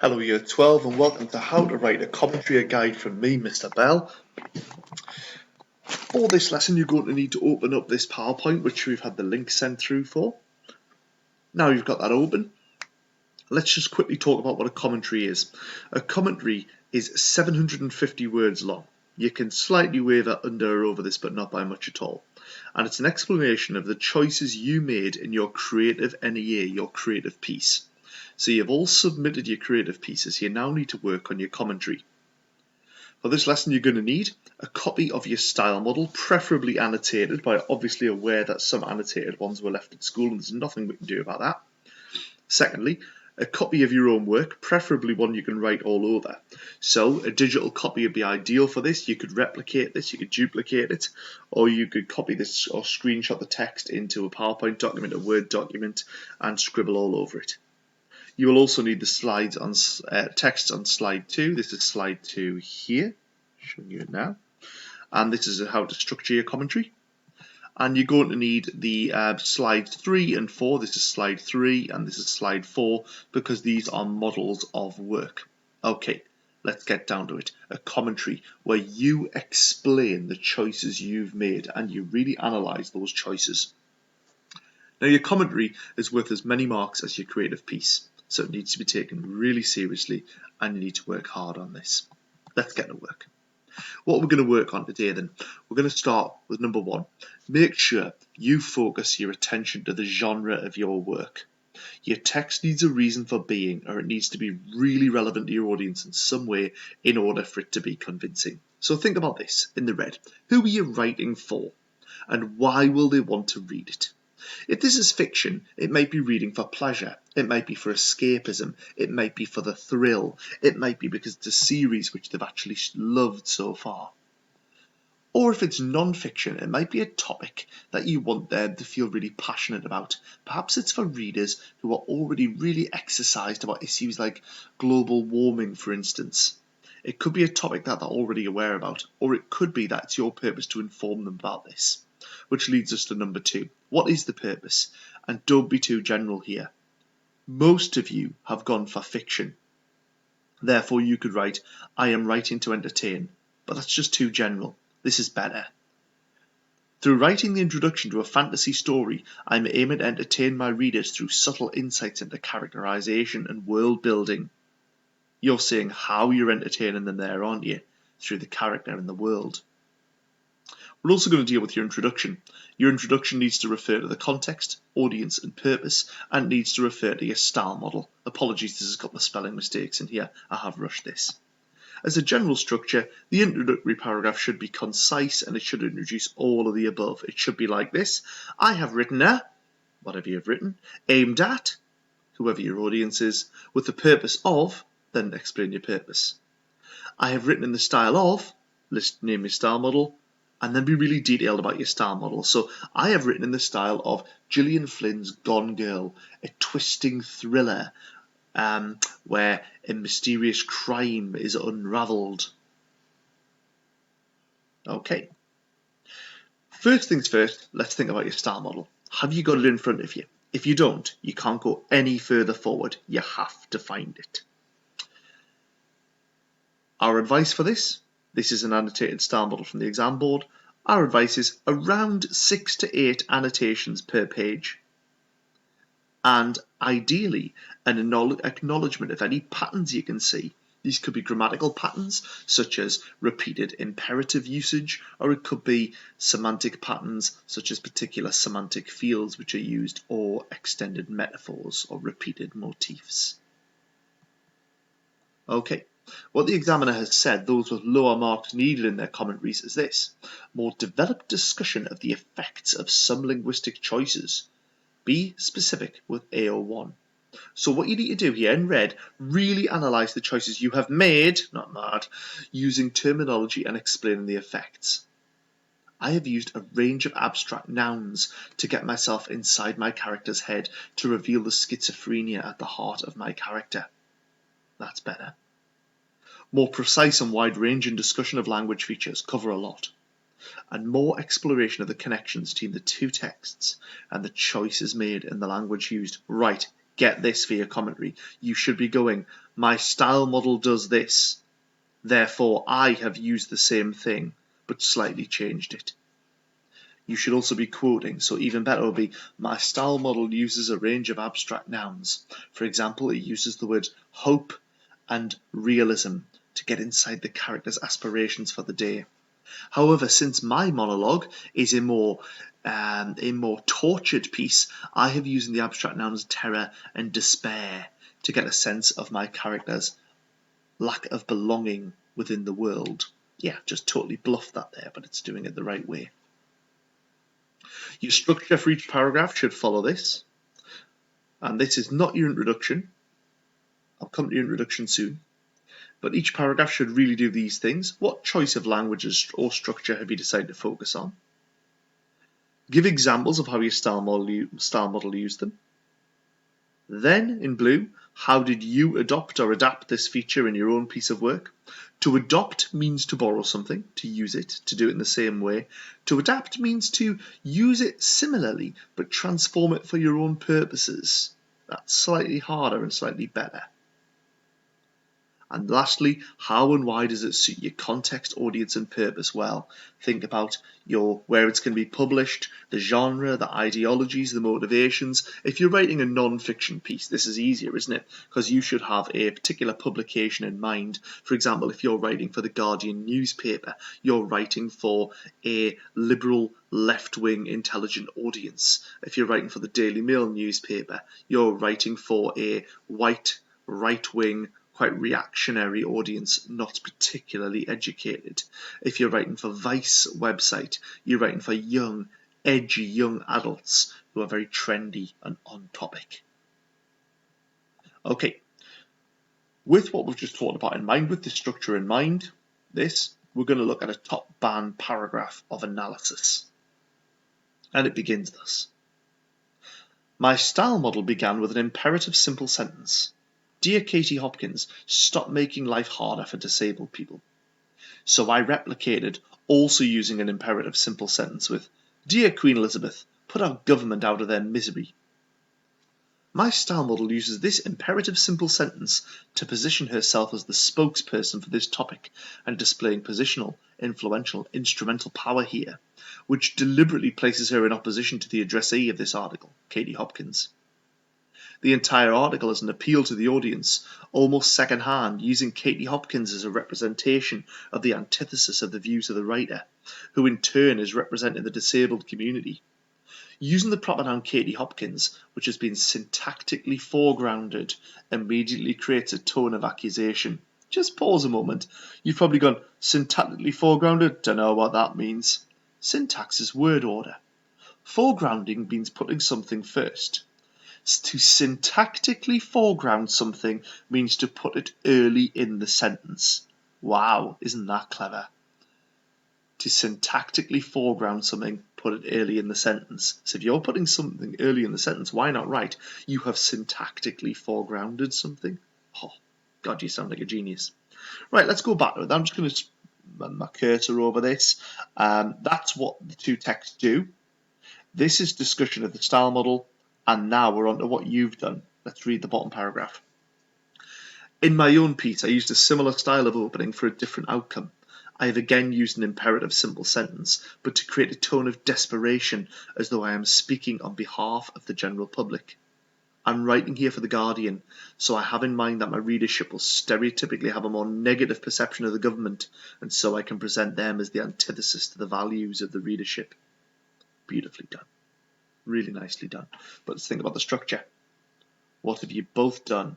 Hello Year 12 and welcome to How to Write a Commentary Guide from me, Mr. Bell. For this lesson you're going to need to open up this PowerPoint which we've had the link sent through for. Now you've got that open, let's just quickly talk about what a commentary is. A commentary is 750 words long. You can slightly waver under or over this but not by much at all. And it's an explanation of the choices you made in your creative NEA, your creative piece. So you've all submitted your creative pieces, you now need to work on your commentary. For this lesson you're going to need a copy of your style model, preferably annotated, but obviously aware that some annotated ones were left at school and there's nothing we can do about that. Secondly, a copy of your own work, preferably one you can write all over. So a digital copy would be ideal for this. You could replicate this, you could duplicate it, or you could copy this or screenshot the text into a PowerPoint document, a Word document, and scribble all over it. You will also need the slides on text on slide 2. This is slide 2 here, showing you it now. And this is how to structure your commentary. And you're going to need the slides 3 and 4. This is slide 3 and this is slide 4 because these are models of work. Okay, let's get down to it. A commentary where you explain the choices you've made and you really analyse those choices. Now your commentary is worth as many marks as your creative piece, so it needs to be taken really seriously and you need to work hard on this. Let's get to work. What we're going to work on today then, we're going to start with number 1. Make sure you focus your attention to the genre of your work. Your text needs a reason for being, or it needs to be really relevant to your audience in some way in order for it to be convincing. So think about this in the red. Who are you writing for? And why will they want to read it? If this is fiction, it might be reading for pleasure, it might be for escapism, it might be for the thrill, it might be because it's a series which they've actually loved so far. Or if it's non-fiction, it might be a topic that you want them to feel really passionate about. Perhaps it's for readers who are already really exercised about issues like global warming, for instance. It could be a topic that they're already aware about, or it could be that it's your purpose to inform them about this. Which leads us to number 2. What is the purpose? And don't be too general here. Most of you have gone for fiction. Therefore you could write, I am writing to entertain, but that's just too general. This is better. Through writing the introduction to a fantasy story, I'm aiming to entertain my readers through subtle insights into characterization and world building. You're seeing how you're entertaining them there, aren't you? Through the character and the world. We're also going to deal with your introduction. Your introduction needs to refer to the context, audience and purpose, and needs to refer to your style model. Apologies, this has got the spelling mistakes in here. I have rushed this. As a general structure, the introductory paragraph should be concise and it should introduce all of the above. It should be like this. I have written a, whatever you've written, aimed at, whoever your audience is, with the purpose of, then explain your purpose. I have written in the style of, name your style model, and then be really detailed about your style model. So I have written in the style of Gillian Flynn's Gone Girl, a twisting thriller where a mysterious crime is unravelled. Okay. First things first, let's think about your style model. Have you got it in front of you? If you don't, you can't go any further forward. You have to find it. Our advice for this is an annotated style model from the exam board. Our advice is around 6 to 8 annotations per page. And ideally, an acknowledgement of any patterns you can see. These could be grammatical patterns, such as repeated imperative usage, or it could be semantic patterns, such as particular semantic fields which are used, or extended metaphors, or repeated motifs. Okay. What the examiner has said those with lower marks needed in their commentaries is this: more developed discussion of the effects of some linguistic choices. Be specific with AO1. So what you need to do here in red, really analyse the choices you have made, not mad, using terminology and explaining the effects. I have used a range of abstract nouns to get myself inside my character's head to reveal the schizophrenia at the heart of my character. That's better. More precise and wide-ranging discussion of language features cover a lot, and more exploration of the connections between the two texts and the choices made in the language used. Right, get this for your commentary. You should be going, my style model does this, therefore I have used the same thing, but slightly changed it. You should also be quoting, so even better would be, my style model uses a range of abstract nouns. For example, it uses the words hope and realism to get inside the character's aspirations for the day. However, since my monologue is a more tortured piece, I have used the abstract nouns terror and despair to get a sense of my character's lack of belonging within the world. Yeah, just totally bluffed that there, but it's doing it the right way. Your structure for each paragraph should follow this. And this is not your introduction. I'll come to your introduction soon. But each paragraph should really do these things. What choice of languages or structure have you decided to focus on? Give examples of how your style model used them. Then, in blue, how did you adopt or adapt this feature in your own piece of work? To adopt means to borrow something, to use it, to do it in the same way. To adapt means to use it similarly, but transform it for your own purposes. That's slightly harder and slightly better. And lastly, how and why does it suit your context, audience, and purpose well? Think about where it's going to be published, the genre, the ideologies, the motivations. If you're writing a non-fiction piece, this is easier, isn't it? Because you should have a particular publication in mind. For example, if you're writing for the Guardian newspaper, you're writing for a liberal, left-wing, intelligent audience. If you're writing for the Daily Mail newspaper, you're writing for a white, right-wing, quite reactionary audience, not particularly educated. If you're writing for Vice website, you're writing for young, edgy young adults who are very trendy and on topic. Okay, with what we've just talked about in mind, with the structure in mind, we're going to look at a top-band paragraph of analysis. And it begins thus. My style model began with an imperative simple sentence. Dear Katie Hopkins, stop making life harder for disabled people. So I replicated, also using an imperative simple sentence with, Dear Queen Elizabeth, put our government out of their misery. My style model uses this imperative simple sentence to position herself as the spokesperson for this topic and displaying positional, influential, instrumental power here, which deliberately places her in opposition to the addressee of this article, Katie Hopkins. The entire article is an appeal to the audience, almost second-hand, using Katie Hopkins as a representation of the antithesis of the views of the writer, who in turn is representing the disabled community. Using the proper noun Katie Hopkins, which has been syntactically foregrounded, immediately creates a tone of accusation. Just pause a moment. You've probably gone, syntactically foregrounded? Don't know what that means. Syntax is word order. Foregrounding means putting something first. To syntactically foreground something means to put it early in the sentence. Wow, isn't that clever? To syntactically foreground something, put it early in the sentence. So if you're putting something early in the sentence, why not write, you have syntactically foregrounded something? Oh, God, you sound like a genius. Right, let's go back to it. I'm just going to run my cursor over this. That's what the two texts do. This is discussion of the style model. And now we're on to what you've done. Let's read the bottom paragraph. In my own piece, I used a similar style of opening for a different outcome. I have again used an imperative simple sentence, but to create a tone of desperation as though I am speaking on behalf of the general public. I'm writing here for the Guardian, so I have in mind that my readership will stereotypically have a more negative perception of the government, and so I can present them as the antithesis to the values of the readership. Beautifully done. Really nicely done. But let's think about the structure. What have you both done?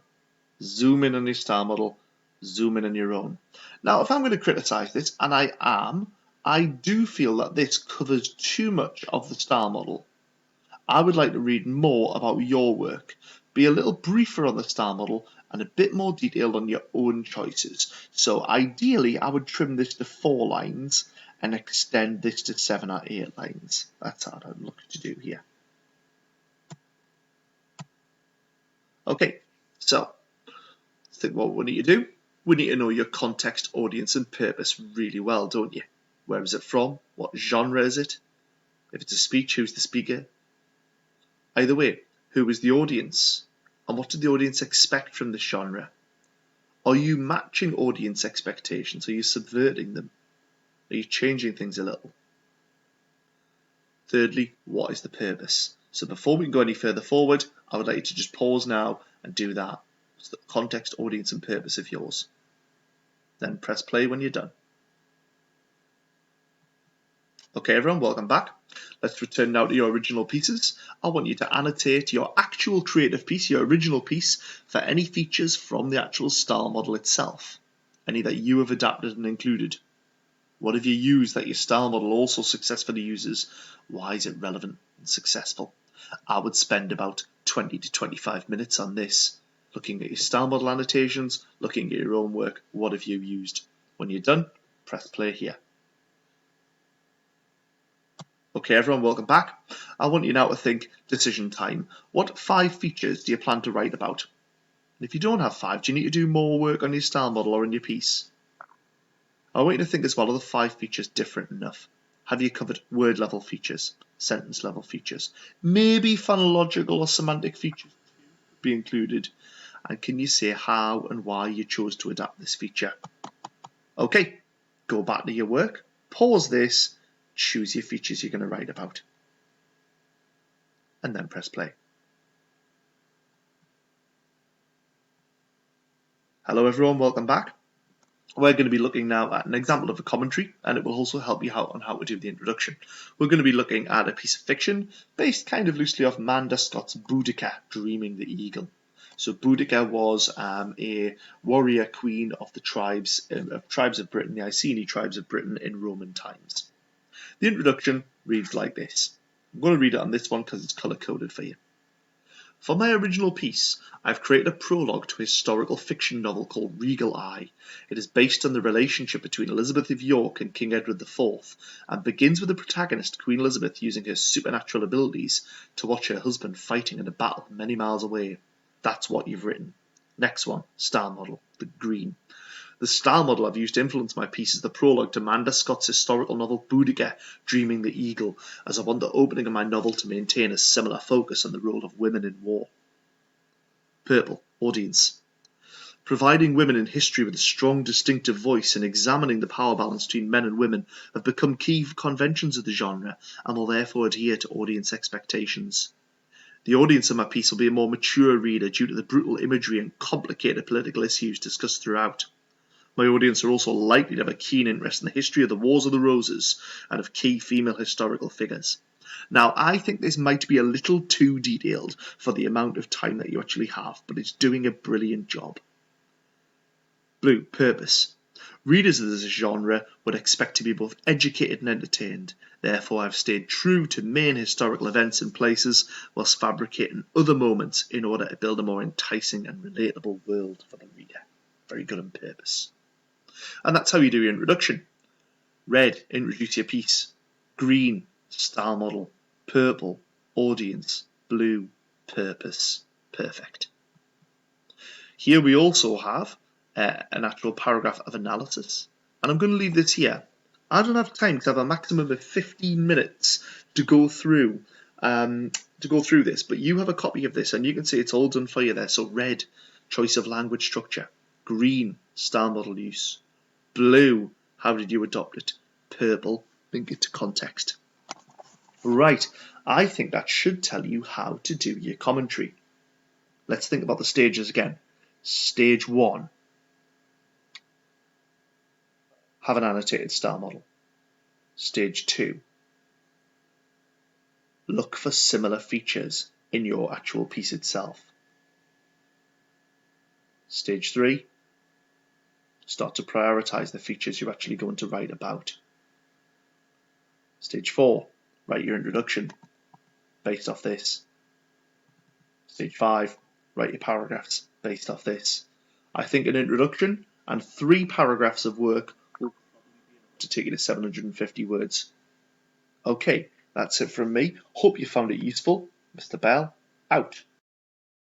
Zoom in on your style model, zoom in on your own. Now, if I'm going to criticise this, and I am, I do feel that this covers too much of the style model. I would like to read more about your work, be a little briefer on the style model, and a bit more detailed on your own choices. So ideally, I would trim this to 4 lines and extend this to 7 or 8 lines. That's what I'm looking to do here. Okay, so let's think what we need to do. We need to know your context, audience, and purpose really well, don't you? Where is it from? What genre is it? If it's a speech, who's the speaker? Either way, who is the audience? And what did the audience expect from this genre? Are you matching audience expectations? Are you subverting them? Are you changing things a little? Thirdly, what is the purpose? So before we can go any further forward, I would like you to just pause now and do that. What's the context, audience, and purpose of yours? Then press play when you're done. Okay, everyone, welcome back. Let's return now to your original pieces. I want you to annotate your actual creative piece, your original piece, for any features from the actual style model itself. Any that you have adapted and included. What have you used that your style model also successfully uses? Why is it relevant and successful? I would spend about 20 to 25 minutes on this, looking at your style model annotations, looking at your own work. What have you used? When you're done, press play here. Okay, everyone, welcome back. I want you now to think decision time. What 5 features do you plan to write about? And if you don't have 5, do you need to do more work on your style model or in your piece? I want you to think as well, are the 5 features different enough? Have you covered word level features, sentence level features? Maybe phonological or semantic features be included? And can you say how and why you chose to adapt this feature? Okay, go back to your work, pause this, choose your features you're going to write about, and then press play. Hello everyone, welcome back. We're going to be looking now at an example of a commentary, and it will also help you out on how to do the introduction. We're going to be looking at a piece of fiction based kind of loosely off Manda Scott's Boudica, Dreaming the Eagle. So Boudica was a warrior queen of the tribes of Britain, the Iceni tribes of Britain in Roman times. The introduction reads like this. I'm going to read it on this one because it's colour-coded for you. For my original piece, I've created a prologue to a historical fiction novel called Regal Eye. It is based on the relationship between Elizabeth of York and King Edward IV, and begins with the protagonist, Queen Elizabeth, using her supernatural abilities to watch her husband fighting in a battle many miles away. That's what you've written. Next one, style model, the green. The style model I've used to influence my piece is the prologue to Manda Scott's historical novel Boudica, Dreaming the Eagle, as I want the opening of my novel to maintain a similar focus on the role of women in war. Purple, audience. Providing women in history with a strong, distinctive voice and examining the power balance between men and women have become key conventions of the genre and will therefore adhere to audience expectations. The audience of my piece will be a more mature reader due to the brutal imagery and complicated political issues discussed throughout. My audience are also likely to have a keen interest in the history of the Wars of the Roses and of key female historical figures. Now, I think this might be a little too detailed for the amount of time that you actually have, but it's doing a brilliant job. Blue, purpose. Readers of this genre would expect to be both educated and entertained. Therefore, I've stayed true to main historical events and places whilst fabricating other moments in order to build a more enticing and relatable world for the reader. Very good on purpose. And that's how you do your introduction. Red, introduce your piece. Green, style model. Purple, audience. Blue, purpose. Perfect. Here we also have an actual paragraph of analysis. And I'm going to leave this here. I don't have time to have a maximum of 15 minutes to go through this, but you have a copy of this and you can see it's all done for you there. So red, choice of language structure. Green, style model use. Blue, how did you adopt it? Purple, link it to context. Right, I think that should tell you how to do your commentary. Let's think about the stages again. Stage 1. Have an annotated style model. Stage 2. Look for similar features in your actual piece itself. Stage 3. Start to prioritize the features you're actually going to write about. Stage 4. Write your introduction based off this. Stage 5. Write your paragraphs based off this. I think an introduction and 3 paragraphs of work will to take you to 750 words. Okay, that's it from me. Hope you found it useful. Mr. Bell, out.